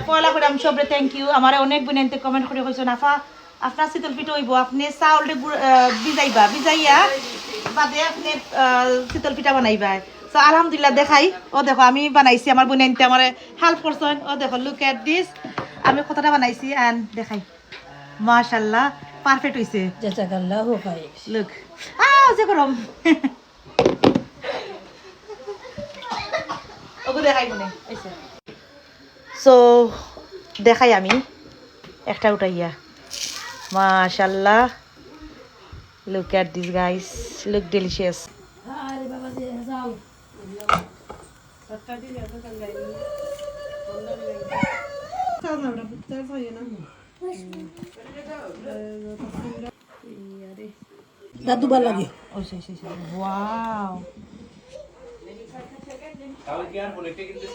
পয়লা করে আমি সবরে থ্যাংক ইউ আমার অনেক বোনেনতে কমেন্ট করে কইছেন আফা আপনার শীতল পিঠা হইব আপনি চাউলটা ভিজাইয়া বাদে আপনি শীতল পিঠা বানাইবা তো আলহামদুলিল্লাহ দেখাই ও দেখো আমি বানাইছি আমার বোনেনতে আমার হেল্প করছেন ও দেখো লুক এট দিস আমি কতটা বানাইছি এন্ড দেখাই মাশাআল্লাহ পারফেক্ট হইছে জাযাকাল্লাহু খাইর লুক যে গরম ওগো দেখাই মনে আইছে সো দেখাই আমি একটা উঠাইয়া মাশাআল্লাহ look at this guys look delicious আরে বাবা যে যাও দাদু ভাল লাগে ও সেই ওয়াও তাহলে কি আর বলে কে কিন্তু